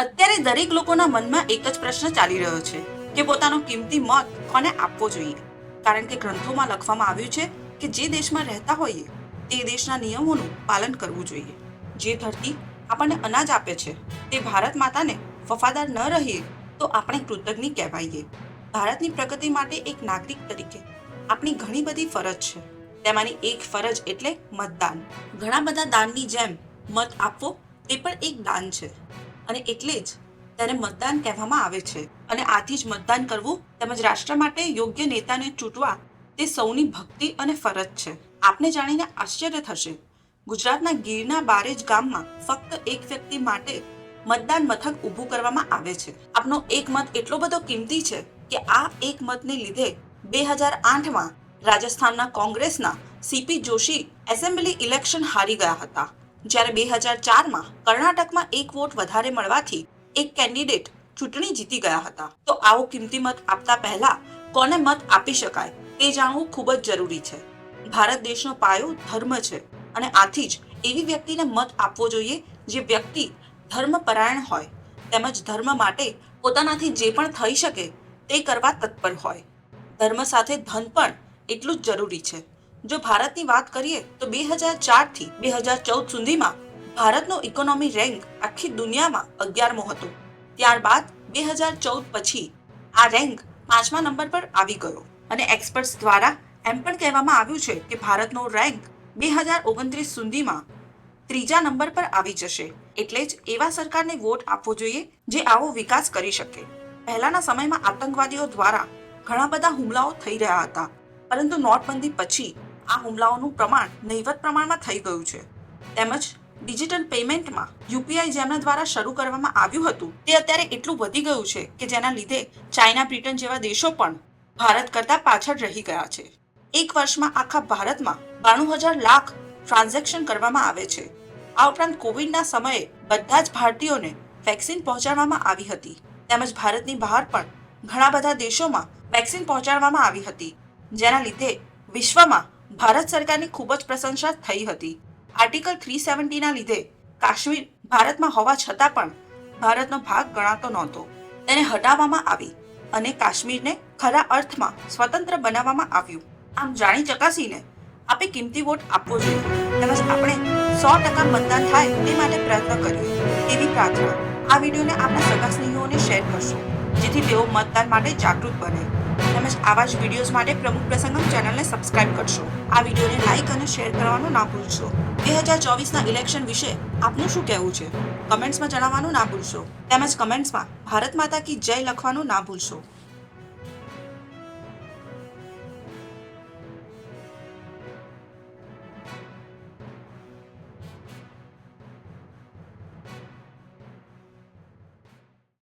અત્યારે દરેક લોકોના મનમાં એક જ પ્રશ્ન ચાલી રહ્યો છે કે પોતાનો કિંમતી મત કોને આપવો જોઈએ, કારણ કે ગ્રંથોમાં લખવામાં આવ્યું છે કે જે દેશમાં રહેતા હોઈએ તે દેશના નિયમોનું પાલન કરવું જોઈએ. જે ધરતી આપણને અનાજ આપે છે તે ભારત માતાને વફાદાર ન રહીએ તો આપણે કૃતજ્ઞ કહેવાઈએ. ભારતની પ્રગતિ માટે એક નાગરિક તરીકે આપણી ઘણી બધી ફરજ છે. તેમાંની એક ફરજ એટલે મતદાન. ઘણા બધા દાનની જેમ મત આપવો તે પણ એક દાન છે અને એટલે જ તેને મતદાન કહેવામાં આવે છે. અને આથી જ મતદાન કરવું તેમજ રાષ્ટ્ર માટે યોગ્ય નેતાને ચૂંટવા તે સૌની ભક્તિ અને ફરજ છે. આપને જાણીને આશ્ચર્ય થશે, ગુજરાતના ગીરના બારેજ ગામમાં ફક્ત એક વ્યક્તિ માટે મતદાન મથક ઊભું કરવામાં આવે છે. આપનો એક મત એટલો બધો કિંમતી છે કે આ એક મતને લીધે 2008માં રાજસ્થાનના કોંગ્રેસના સીપી જોશી એસેમ્બલી ઇલેક્શન હારી ગયા હતા, જ્યારે 2004માં કર્ણાટકમાં એક વોટ વધારે મળવાથી એક કેન્ડિડેટ ચૂંટણી જીતી ગયા હતા. તો આવો કિંમતી મત આપતા પહેલા કોને મત આપી શકાય તે જાણવું ખૂબ જ જરૂરી છે. ભારત દેશનો પાયો ધર્મ છે અને આથી જ એવી વ્યક્તિને મત આપવો જોઈએ જે વ્યક્તિ ધર્મપરાયણ હોય તેમજ ધર્મ માટે પોતાનાથી જે પણ થઈ શકે તે કરવા તત્પર હોય. ધર્મ સાથે ધન પણ એટલું જ જરૂરી છે. જો ભારતની વાત કરીએ તો 2004થી 2014 સુધીમાં ભારતનો ઇકોનોમી રેન્ક આખી દુનિયામાં 11મો હતો. ત્યારબાદ 2014 પછી આ રેન્ક 5મા નંબર પર આવી ગયો અને એક્સપર્ટ્સ દ્વારા એમ પણ કહેવામાં આવ્યું છે કે ભારતનો રેન્ક 2029 સુધીમાં 3જા નંબર પર આવી જશે. એટલે જ એવા સરકારને વોટ આપવો જોઈએ જે આવો વિકાસ કરી શકે. પહેલાના સમયમાં આતંકવાદીઓ દ્વારા ઘણા બધા હુમલાઓ થઈ રહ્યા હતા, પરંતુ નોટબંધી પછી આ હુમલાઓનું પ્રમાણ નહિવત પ્રમાણમાં થઈ ગયું છે. તેમજ ડિજિટલ પેમેન્ટમાં યુપીઆઈ જેમના દ્વારા શરૂ કરવામાં આવ્યું હતું તે અત્યારે એટલું વધી ગયું છે કે જેના લીધે ચાઇના, બ્રિટન જેવા દેશો પણ ભારત કરતા પાછળ રહી ગયા છે. એક વર્ષમાં આખા ભારતમાં 92,000 લાખ ટ્રાન્ઝેક્શન કરવામાં આવે છે. આ ઉપરાંત કોવિડના સમયે બધા જ ભારતીયોને વેક્સિન પહોંચાડવામાં આવી હતી. તેમજ ભારતની બહાર પણ ઘણા બધા દેશોમાં વેક્સિન પહોંચાડવામાં આવી હતી, જેના લીધે વિશ્વમાં ભારત સરકારની ખૂબ જ પ્રશંસા થઈ હતી. આર્ટિકલ 370ના લીધે કાશ્મીર ભારતમાં હોવા છતાં પણ ભારતનો ભાગ ગણાતો નહોતો. તેને હટાવવામાં આવી અને કાશ્મીરને ખરા અર્થમાં સ્વતંત્ર બનાવવામાં આવ્યું. આમ જાણી ચકાસીને આપે કિંમતી વોટ આપવો જોઈએ તેમજ આપણે 100% મતદાન થાય તે માટે પ્રયત્ન કરીએ તેવી પ્રાર્થના. આ વિડીયોને આપના સગા સ્નેહીઓને શેર કરશો જેથી તેઓ મતદાન માટે જાગૃત બને. તેમજ આવા જ વિડીયોઝ માટે પ્રમુખ પ્રસંગમ ચેનલને સબસ્ક્રાઇબ કરશો. આ વિડીયોને લાઇક અને શેર કરવાનું ના ભૂલશો. 2024ના ઇલેક્શન વિશે આપનું શું કહેવું છે કમેન્ટ્સમાં જણાવવાનું ના ભૂલશો. તેમજ કમેન્ટ્સમાં ભારત માતા કી જય લખવાનું ના ભૂલશો.